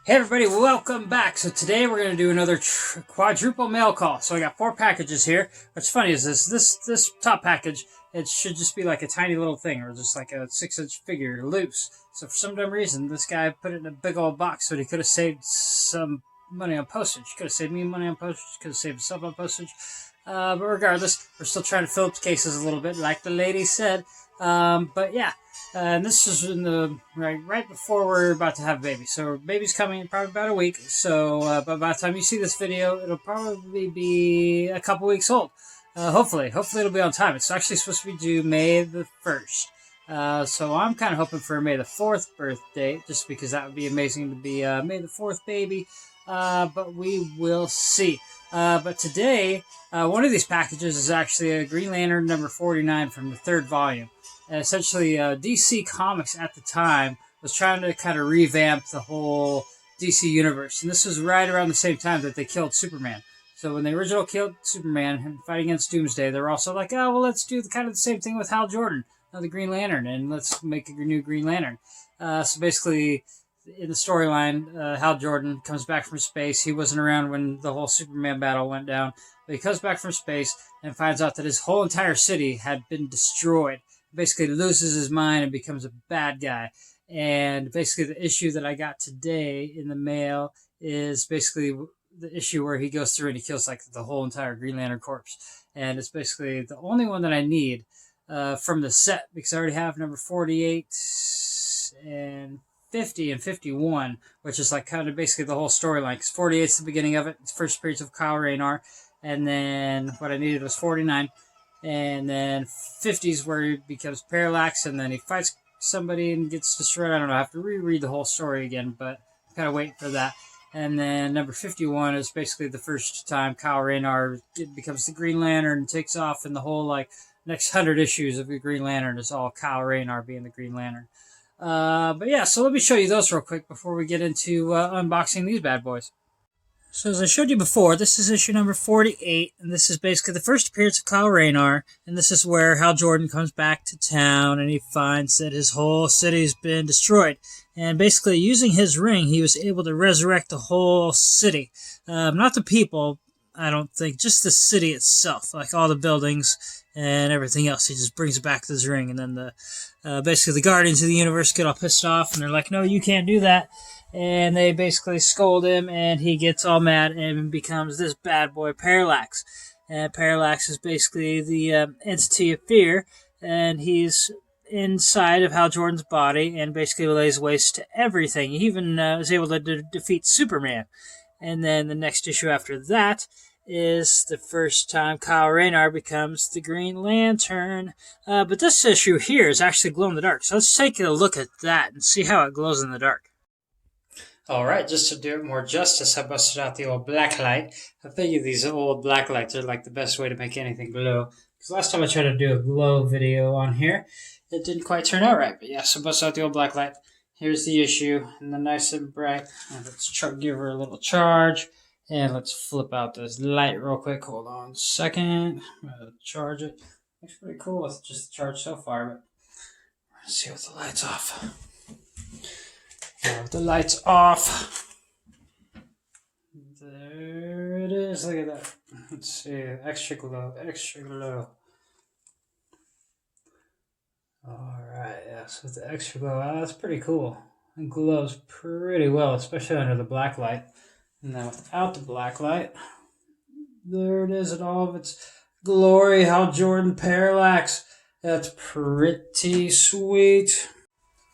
Hey everybody, welcome back. So today we're going to do another quadruple mail call. So I got 4 packages here. What's funny is this top package, it should just be like a tiny little thing, or just like a 6-inch figure loose. So for some dumb reason, this guy put it in a big old box, so he could have saved some money on postage. Could have saved me money on postage, could have saved himself on postage. But regardless, we're still trying to fill up the cases a little bit, like the lady said. But yeah. And this is in the right before we're about to have a baby. So baby's coming in probably about a week. So but by the time you see this video, it'll probably be a couple weeks old. Hopefully it'll be on time. It's actually supposed to be due May the 1st. So I'm kind of hoping for a May the 4th birth date, just because that would be amazing to be May the 4th baby. But we will see. But today, one of these packages is actually a Green Lantern number 49 from the 3rd volume. Essentially, DC Comics at the time was trying to kind of revamp the whole DC universe. And this was right around the same time that they killed Superman. So when they originally killed Superman and fight against Doomsday, they were also like, oh, well, let's do kind of the same thing with Hal Jordan, the Green Lantern, and let's make a new Green Lantern. So basically, in the storyline, Hal Jordan comes back from space. He wasn't around when the whole Superman battle went down. But he comes back from space and finds out that his whole entire city had been destroyed. Basically loses his mind and becomes a bad guy. And basically the issue that I got today in the mail is basically the issue where he goes through and he kills like the whole entire Green Lantern Corps. And it's basically the only one that I need from the set, because I already have number 48 and 50 and 51, which is like kind of basically the whole storyline. Because 48 is the beginning of it. It's first appearance of Kyle Rayner. And then what I needed was 49. And then 50s where he becomes Parallax, and then he fights somebody and gets destroyed. I don't know, I have to reread the whole story again, but I'm kind of waiting for that. And then number 51 is basically the first time Kyle Rayner becomes the Green Lantern and takes off, and the whole like next 100 issues of the Green Lantern is all Kyle Rayner being the Green Lantern. But yeah, so let me show you those real quick before we get into unboxing these bad boys. So as I showed you before, this is issue number 48, and this is basically the first appearance of Kyle Rayner, and this is where Hal Jordan comes back to town, and he finds that his whole city's been destroyed. And basically, using his ring, he was able to resurrect the whole city. Not the people, I don't think, just the city itself, like all the buildings and everything else. He just brings it back to his ring, and then basically the Guardians of the Universe get all pissed off, and they're like, no, you can't do that. And they basically scold him, and he gets all mad and becomes this bad boy Parallax. And Parallax is basically the entity of fear, and he's inside of Hal Jordan's body and basically lays waste to everything. He even is able to defeat Superman. And then the next issue after that is the first time Kyle Rayner becomes the Green Lantern. But this issue here is actually glow in the dark. So let's take a look at that and see how it glows in the dark. Alright, just to do it more justice, I busted out the old blacklight. I figure these old blacklights are like the best way to make anything glow. Because last time I tried to do a glow video on here, it didn't quite turn out right. But yeah, so bust out the old blacklight. Here's the issue, and then nice and bright. And let's give her a little charge. And let's flip out this light real quick. Hold on a second. I'm going to charge it. Looks pretty cool with just the charge so far. But let's see with the lights off. The lights off. There it is. Look at that. Let's see. Extra glow. Extra glow. Alright, yeah. So the extra glow. That's pretty cool. It glows pretty well, especially under the black light. And then without the black light, there it is in all of its glory. Hal Jordan Parallax. That's pretty sweet.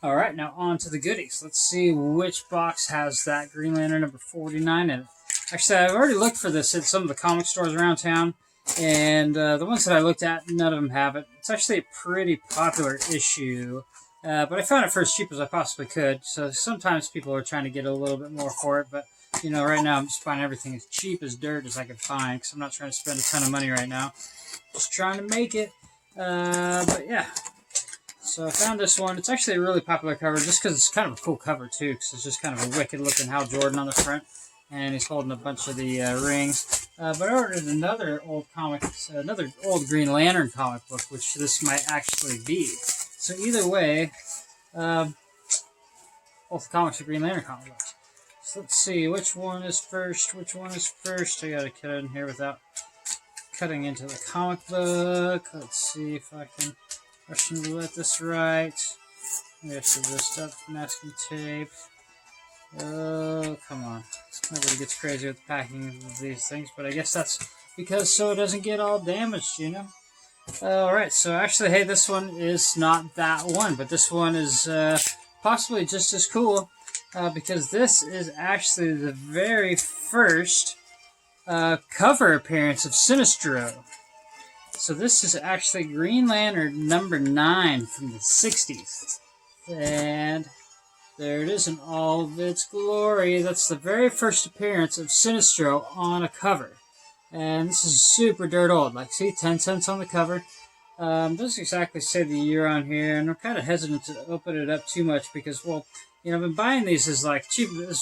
All right, now on to the goodies. Let's see which box has that Green Lantern number 49 in it. Actually, I've already looked for this at some of the comic stores around town, and the ones that I looked at, none of them have it. It's actually a pretty popular issue, but I found it for as cheap as I possibly could, so sometimes people are trying to get a little bit more for it, but you know, right now I'm just finding everything as cheap as dirt as I can find, because I'm not trying to spend a ton of money right now. Just trying to make it, but yeah. So I found this one. It's actually a really popular cover just because it's kind of a cool cover too, because it's just kind of a wicked looking Hal Jordan on the front, and he's holding a bunch of the rings. But I ordered another old Green Lantern comic book, which this might actually be. So either way, both the comics are Green Lantern comic books. So let's see, which one is first? Which one is first? I gotta cut in here without cutting into the comic book. Let's see if I can Russian roulette this right. Maybe I should just up masking tape. Oh, come on. Nobody gets crazy with the packing of these things, but I guess that's because so it doesn't get all damaged, you know? Alright, so actually, hey, this one is not that one, but this one is possibly just as cool, because this is actually the very first cover appearance of Sinestro. So this is actually Green Lantern number 9 from the 60s. And there it is in all of its glory. That's the very first appearance of Sinestro on a cover. And this is super dirt old. Like, see, 10 cents on the cover. Doesn't exactly say the year on here, and I'm kind of hesitant to open it up too much because, well, you know, I've been buying these as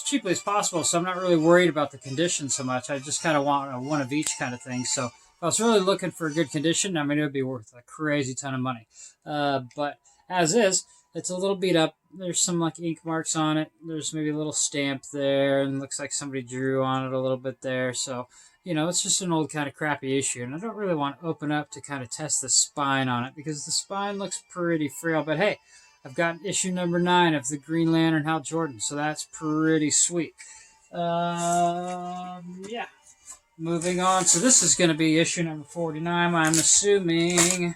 cheaply as possible, so I'm not really worried about the condition so much. I just kind of want a one of each kind of thing. So if I was really looking for a good condition, I mean, it would be worth a crazy ton of money. But as is, it's a little beat up. There's some like ink marks on it. There's maybe a little stamp there, and it looks like somebody drew on it a little bit there. So, you know, it's just an old kind of crappy issue, and I don't really want to open up to kind of test the spine on it because the spine looks pretty frail. But hey, I've got issue number 9 of the Green Lantern Hal Jordan, so that's pretty sweet. Yeah. Moving on, so this is going to be issue number 49, I'm assuming,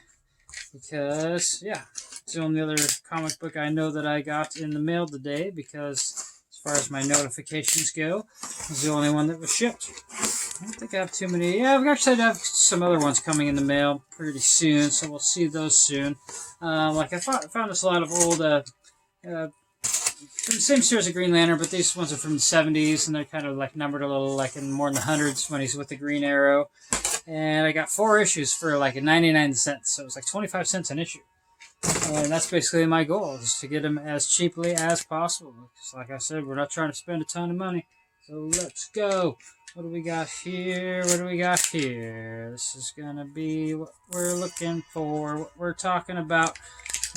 because, yeah, it's the only other comic book I know that I got in the mail today, because as far as my notifications go, it's the only one that was shipped. I don't think I have too many. Yeah, I've actually have some other ones coming in the mail pretty soon, so we'll see those soon. Like I found this a lot of old, from the same series of Green Lantern, but these ones are from the 70s, and they're kind of like numbered a little like in more than the hundreds when he's with the Green Arrow. And I got 4 issues for like 99 cents, so it was like 25 cents an issue. And that's basically my goal, is to get them as cheaply as possible. Because like I said, we're not trying to spend a ton of money. So let's go. What do we got here? What do we got here? This is going to be what we're looking for, what we're talking about.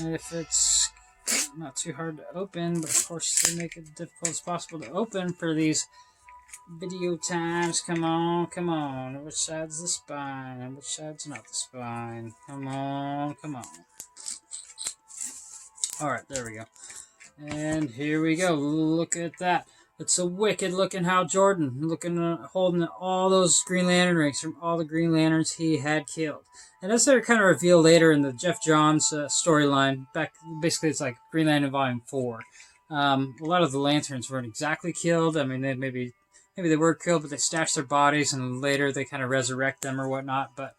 If it's not too hard to open, but of course they make it as difficult as possible to open for these video times. Come on, come on. Which side's the spine? And which side's not the spine? Come on, come on. Alright, there we go. And here we go. Look at that. It's a wicked looking Hal Jordan, holding all those Green Lantern rings from all the Green Lanterns he had killed. And as they're kind of revealed later in the Jeff Johns storyline, basically it's like Green Lantern Volume 4. A lot of the Lanterns weren't exactly killed. I mean, maybe they were killed, but they stashed their bodies, and later they kind of resurrect them or whatnot. But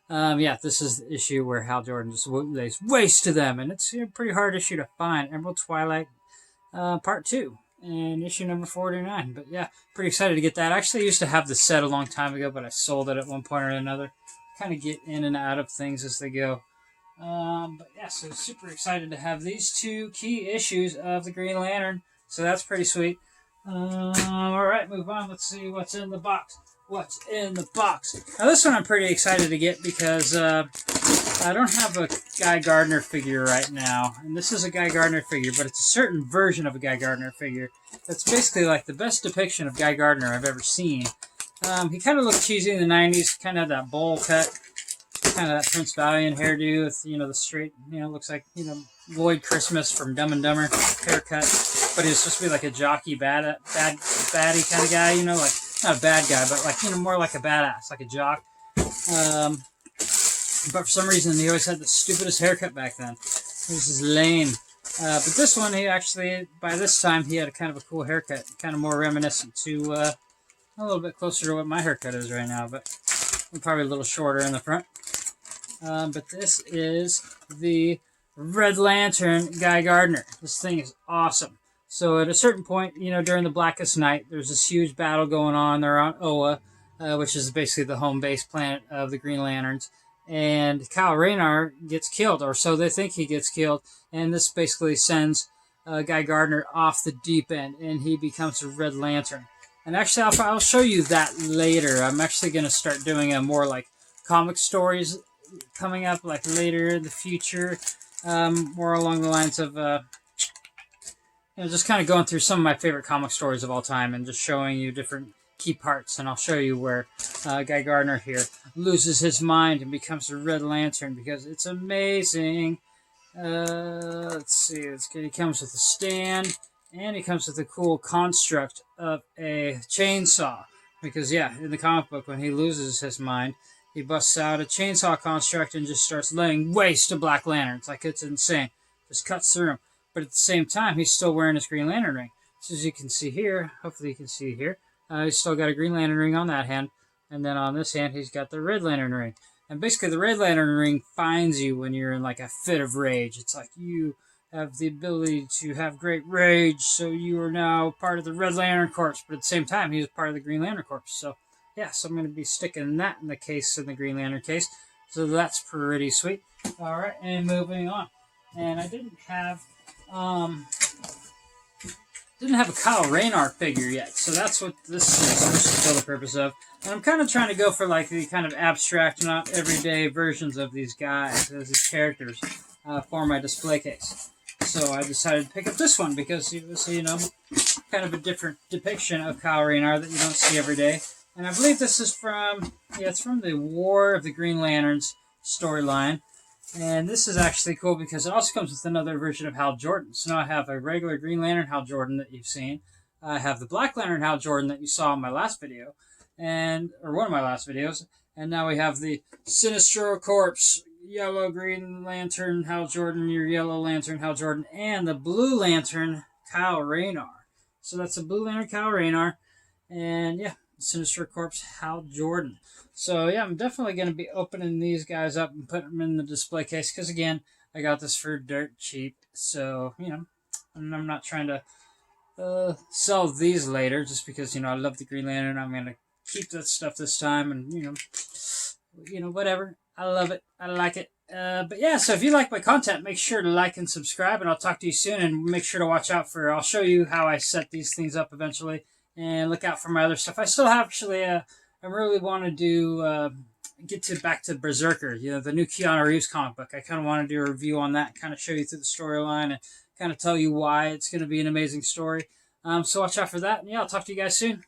yeah, this is the issue where Hal Jordan just lays waste to them, and it's a pretty hard issue to find. Emerald Twilight Part 2. And issue number 49. But yeah, pretty excited to get that. I actually used to have the set a long time ago, but I sold it at one point or another. Kind of get in and out of things as they go. But yeah, so super excited to have these 2 key issues of the Green Lantern. So that's pretty sweet. Alright, move on. Let's see what's in the box. What's in the box? Now this one I'm pretty excited to get because I don't have a Guy Gardner figure right now. And this is a Guy Gardner figure, but it's a certain version of a Guy Gardner figure. That's basically like the best depiction of Guy Gardner I've ever seen. He kind of looked cheesy in the 90s, kind of had that bowl cut, kind of that Prince Valiant hairdo with, you know, the straight, you know, looks like, you know, Lloyd Christmas from Dumb and Dumber haircut. But he was supposed to be like a jockey, baddie kind of guy, you know, like, not a bad guy, but like, you know, more like a badass, like a jock. But for some reason, he always had the stupidest haircut back then. This is lame. But this one, he actually, by this time, he had a kind of a cool haircut, kind of more reminiscent to, a little bit closer to what my haircut is right now, but probably a little shorter in the front. But this is the Red Lantern Guy Gardner. This thing is awesome. So at a certain point, you know, during the Blackest Night, there's this huge battle going on. They're on Oa, which is basically the home base planet of the Green Lanterns. And Kyle Rayner gets killed, or so they think he gets killed. And this basically sends Guy Gardner off the deep end, and he becomes a Red Lantern. And actually, I'll show you that later. I'm actually going to start doing a more like comic stories coming up, like later in the future, more along the lines of, just kind of going through some of my favorite comic stories of all time and just showing you different key parts. And I'll show you where Guy Gardner here loses his mind and becomes the Red Lantern, because it's amazing. Let's see. He comes with a stand, and he comes with a cool construct of a chainsaw. Because, yeah, in the comic book, when he loses his mind, he busts out a chainsaw construct and just starts laying waste to Black Lanterns. Like, it's insane. Just cuts through him. But at the same time, he's still wearing his Green Lantern ring. So as you can see here, hopefully you can see here, he's still got a Green Lantern ring on that hand. And then on this hand, he's got the Red Lantern ring. And basically, the Red Lantern ring finds you when you're in like a fit of rage. It's like you have the ability to have great rage, so you are now part of the Red Lantern Corps. But at the same time, he was part of the Green Lantern Corps. So, yeah, so I'm going to be sticking that in the case, in the Green Lantern case. So that's pretty sweet. All right, and moving on. And I didn't have a Kyle Rayner figure yet, so that's what this is for the purpose of. And I'm kind of trying to go for like the kind of abstract, not everyday versions of these guys, as these characters, for my display case. So I decided to pick up this one because it was, kind of a different depiction of Kyle Rayner that you don't see every day. And I believe this is from, it's from the War of the Green Lanterns storyline. And this is actually cool because it also comes with another version of Hal Jordan. So now I have a regular Green Lantern Hal Jordan that you've seen. I have the Black Lantern Hal Jordan that you saw in my last video, or one of my last videos. And now we have the Sinestro Corps, Yellow Green Lantern Hal Jordan, your Yellow Lantern Hal Jordan, and the Blue Lantern Kyle Rayner. So that's a Blue Lantern Kyle Rayner, and yeah, Sinestro Corps Hal Jordan. So yeah, I'm definitely going to be opening these guys up and putting them in the display case because, again, I got this for dirt cheap. So, I'm not trying to sell these later just because, I love the Green Lantern. I'm going to keep that stuff this time and, whatever. I love it. I like it. But yeah, so if you like my content, make sure to like and subscribe, and I'll talk to you soon. And make sure to watch out I'll show you how I set these things up eventually, and look out for my other stuff. I still have actually I really want to do back to Berserker, the new Keanu Reeves comic book. I kind of want to do a review on that, kind of show you through the storyline and kind of tell you why it's going to be an amazing story. So watch out for that. And yeah, I'll talk to you guys soon.